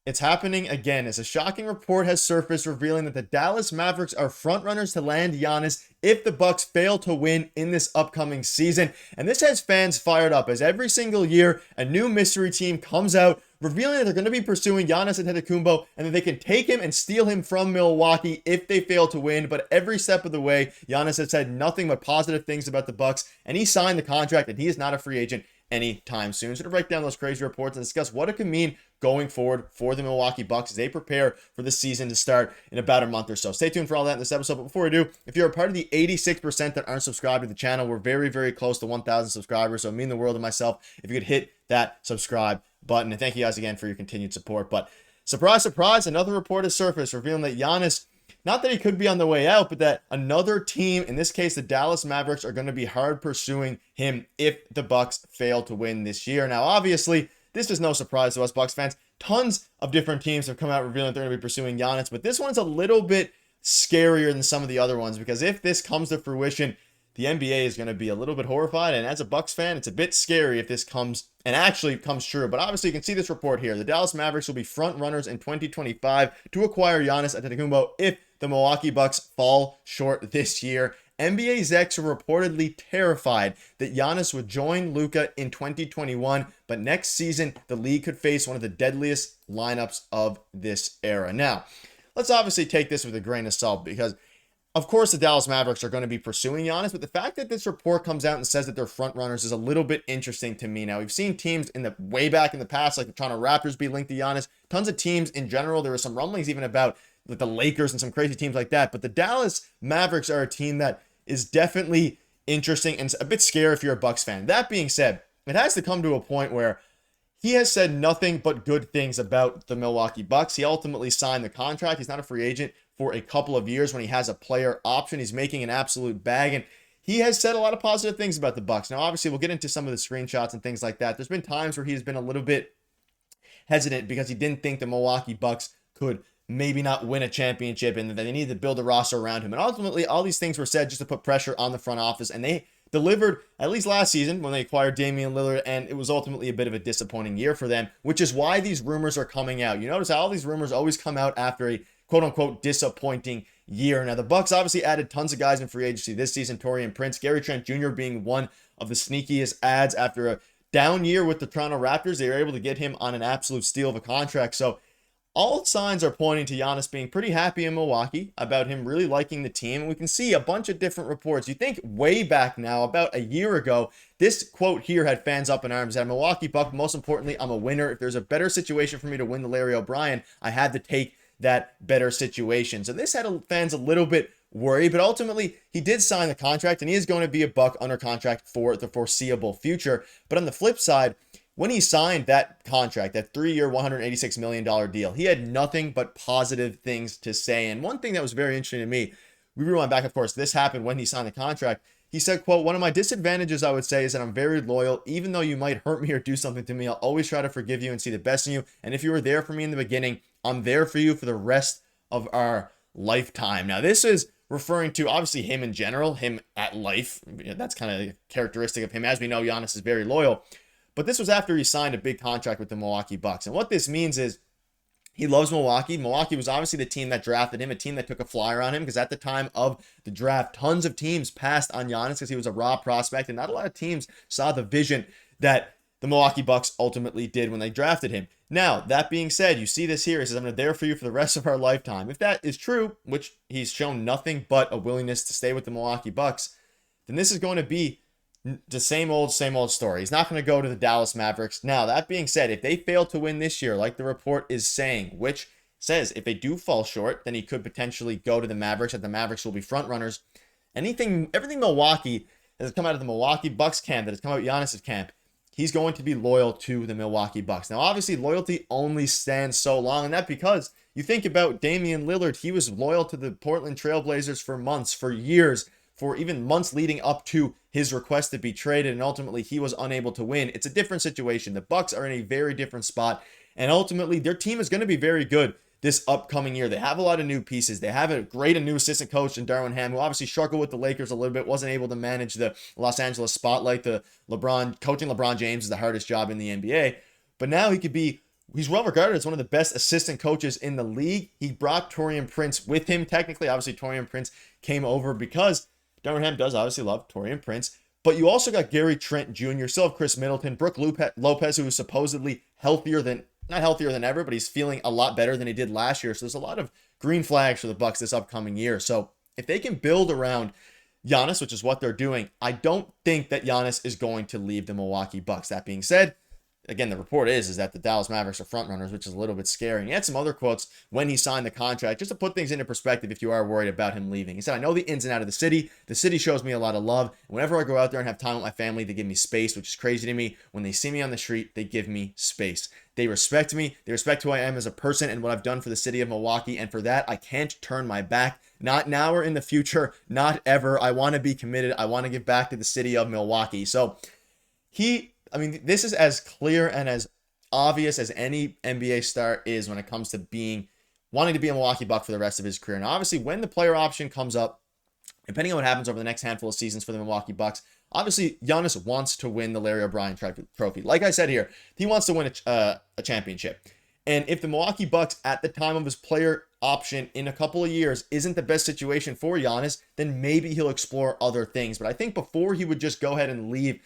It's happening again as a shocking report has surfaced revealing that the Dallas Mavericks are frontrunners to land Giannis if the Bucks fail to win in this upcoming season. And this has fans fired up as every single year a new mystery team comes out revealing that they're going to be pursuing Giannis Antetokounmpo and that they can take him and steal him from Milwaukee if they fail to win. But every step of the way, Giannis has said nothing but positive things about the Bucks, and he signed the contract and he is not a free agent anytime soon. So to break down those crazy reports and discuss what it could mean going forward for the Milwaukee Bucks as they prepare for the season to start in about a month or so. Stay tuned for all that in this episode. But before we do, if you're a part of the 86% that aren't subscribed to the channel, we're very, very close to 1,000 subscribers. So it means the world to myself if you could hit that subscribe button. And thank you guys again for your continued support. But surprise, surprise, another report has surfaced revealing that Giannis, not that he could be on the way out, but that another team, in this case the Dallas Mavericks, are going to be hard pursuing him if the Bucks fail to win this year. Now, obviously, this is no surprise to us Bucks fans. Tons of different teams have come out revealing that they're going to be pursuing Giannis, but this one's a little bit scarier than some of the other ones because if this comes to fruition, the NBA is going to be a little bit horrified, and as a Bucks fan, it's a bit scary if this comes and actually comes true. But obviously, you can see this report here. The Dallas Mavericks will be front runners in 2025 to acquire Giannis Antetokounmpo if the Milwaukee Bucks fall short this year. NBA execs are reportedly terrified that Giannis would join Luka in 2021, but next season, the league could face one of the deadliest lineups of this era. Now, let's obviously take this with a grain of salt because of course, the Dallas Mavericks are going to be pursuing Giannis, but the fact that this report comes out and says that they're front runners is a little bit interesting to me. Now, we've seen teams in the way back in the past, like the Toronto Raptors, be linked to Giannis. Tons of teams in general. There were some rumblings even about the Lakers and some crazy teams like that. But the Dallas Mavericks are a team that is definitely interesting and a bit scary if you're a Bucks fan. That being said, it has to come to a point where he has said nothing but good things about the Milwaukee Bucks. He ultimately signed the contract. He's not a free agent for a couple of years when he has a player option. He's making an absolute bag, and he has said a lot of positive things about the Bucks. Now, obviously, we'll get into some of the screenshots and things like that. There's been times where he's been a little bit hesitant because he didn't think the Milwaukee Bucks could maybe not win a championship and that they needed to build a roster around him. And ultimately, all these things were said just to put pressure on the front office, and they delivered at least last season when they acquired Damian Lillard, and it was ultimately a bit of a disappointing year for them, which is why these rumors are coming out. You notice how all these rumors always come out after a quote-unquote disappointing year. Now, the Bucks obviously added tons of guys in free agency this season, Taurean Prince, Gary Trent Jr. being one of the sneakiest adds after a down year with the Toronto Raptors. They were able to get him on an absolute steal of a contract. So all signs are pointing to Giannis being pretty happy in Milwaukee, about him really liking the team. And we can see a bunch of different reports. You think way back now, about a year ago, this quote here had fans up in arms. That Milwaukee Buck, most importantly, I'm a winner. If there's a better situation for me to win the Larry O'Brien, I had to take that better situation. So this had fans a little bit worried, but ultimately he did sign the contract and he is going to be a Buck under contract for the foreseeable future. But on the flip side, when he signed that contract, that 3-year, $186 million deal, he had nothing but positive things to say. And one thing that was very interesting to me, we rewind back, of course, this happened when he signed the contract. He said, quote, "One of my disadvantages, I would say, is that I'm very loyal. Even though you might hurt me or do something to me, I'll always try to forgive you and see the best in you. And if you were there for me in the beginning, I'm there for you for the rest of our lifetime." Now, this is referring to, obviously, him in general, him at life. That's kind of a characteristic of him. As we know, Giannis is very loyal. But this was after he signed a big contract with the Milwaukee Bucks. And what this means is he loves Milwaukee. Milwaukee was obviously the team that drafted him, a team that took a flyer on him, because at the time of the draft, tons of teams passed on Giannis because he was a raw prospect, and not a lot of teams saw the vision that the Milwaukee Bucks ultimately did when they drafted him. Now, that being said, you see this here. He says, "I'm there for you for the rest of our lifetime." If that is true, which he's shown nothing but a willingness to stay with the Milwaukee Bucks, then this is going to be the same old story. He's not going to go to the Dallas Mavericks. Now, that being said, if they fail to win this year, like the report is saying, which says if they do fall short, then he could potentially go to the Mavericks, and the Mavericks will be front runners. Everything Milwaukee that has come out of the Milwaukee Bucks camp, that has come out of Giannis' camp, he's going to be loyal to the Milwaukee Bucks. Now, obviously, loyalty only stands so long, and that's because you think about Damian Lillard. He was loyal to the Portland Trailblazers for months, for years, for even months leading up to his request to be traded, and ultimately he was unable to win. It's a different situation. The Bucks are in a very different spot, and ultimately their team is going to be very good this upcoming year. They have a lot of new pieces. They have a great new assistant coach in Darwin Ham, who obviously struggled with the Lakers a little bit, wasn't able to manage the Los Angeles spotlight. Coaching LeBron James is the hardest job in the NBA, but now he could be He's well regarded as one of the best assistant coaches in the league. He brought Taurean Prince with him. Technically, obviously, Taurean Prince came over because Denver Ham does obviously love Taurean Prince. But you also got Gary Trent Jr., still have Chris Middleton, Brooke Lopez, who is supposedly not healthier than ever, but he's feeling a lot better than he did last year. So there's a lot of green flags for the Bucks this upcoming year. So if they can build around Giannis, which is what they're doing, I don't think that Giannis is going to leave the Milwaukee Bucks. That being said, again, the report is that the Dallas Mavericks are frontrunners, which is a little bit scary. And he had some other quotes when he signed the contract, just to put things into perspective if you are worried about him leaving. He said, I know the ins and outs of the city. The city shows me a lot of love. Whenever I go out there and have time with my family, they give me space, which is crazy to me. When they see me on the street, they give me space. They respect me. They respect who I am as a person and what I've done for the city of Milwaukee. And for that, I can't turn my back. Not now or in the future. Not ever. I want to be committed. I want to give back to the city of Milwaukee. So this is as clear and as obvious as any NBA star is when it comes to wanting to be a Milwaukee Buck for the rest of his career. Now, obviously, when the player option comes up, depending on what happens over the next handful of seasons for the Milwaukee Bucks, obviously, Giannis wants to win the Larry O'Brien trophy. Like I said here, he wants to win a championship. And if the Milwaukee Bucks at the time of his player option in a couple of years isn't the best situation for Giannis, then maybe he'll explore other things. But I think before he would just go ahead and leave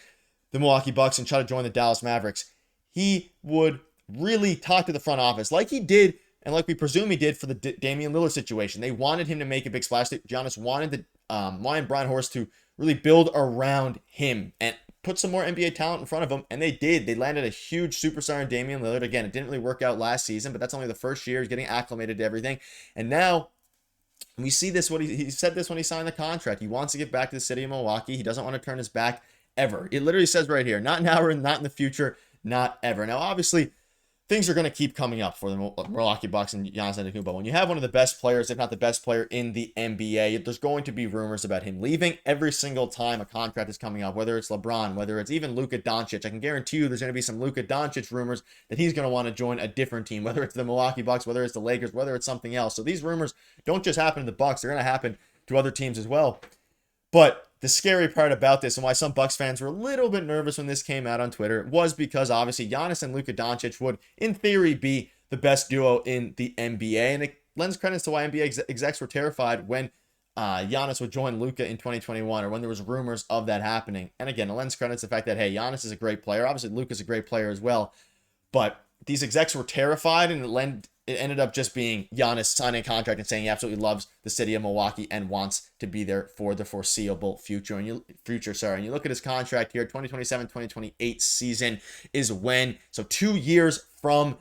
the Milwaukee Bucks and try to join the Dallas Mavericks, he would really talk to the front office like he did and like we presume he did for the Damian Lillard situation. They wanted him to make a big splash. Giannis wanted Brian Horst to really build around him and put some more NBA talent in front of him, and they did. They landed a huge superstar in Damian Lillard. Again, it didn't really work out last season, but that's only the first year. He's getting acclimated to everything. And now we see this, he said this when he signed the contract. He wants to get back to the city of Milwaukee. He doesn't want to turn his back ever. It literally says right here, not now or not in the future, not ever. Now, obviously, things are going to keep coming up for the Milwaukee Bucks and Giannis Antetokounmpo. When you have one of the best players, if not the best player in the NBA, there's going to be rumors about him leaving every single time a contract is coming up, whether it's LeBron, whether it's even Luka Doncic. I can guarantee you there's going to be some Luka Doncic rumors that he's going to want to join a different team, whether it's the Milwaukee Bucks, whether it's the Lakers, whether it's something else. So these rumors don't just happen to the Bucks. They're going to happen to other teams as well. But the scary part about this and why some Bucks fans were a little bit nervous when this came out on Twitter was because obviously Giannis and Luka Doncic would, in theory, be the best duo in the NBA. And it lends credence to why NBA execs were terrified when Giannis would join Luka in 2021 or when there was rumors of that happening. And again, it lends credence to the fact that, hey, Giannis is a great player. Obviously, Luka's a great player as well. But these execs were terrified, and it ended up just being Giannis signing a contract and saying he absolutely loves the city of Milwaukee and wants to be there for the foreseeable future. And you look at his contract here, 2027-2028 season is when, so 2 years from,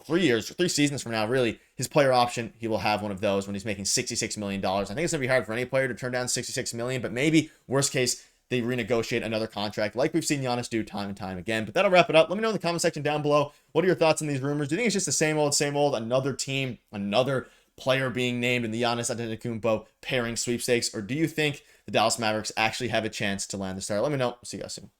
3 seasons from now, really, his player option, he will have one of those when he's making $66 million. I think it's going to be hard for any player to turn down $66 million, but maybe, worst case, they renegotiate another contract like we've seen Giannis do time and time again. But that'll wrap it up. Let me know in the comment section down below. What are your thoughts on these rumors? Do you think it's just the same old, another team, another player being named in the Giannis Antetokounmpo pairing sweepstakes? Or do you think the Dallas Mavericks actually have a chance to land the star? Let me know. See you guys soon.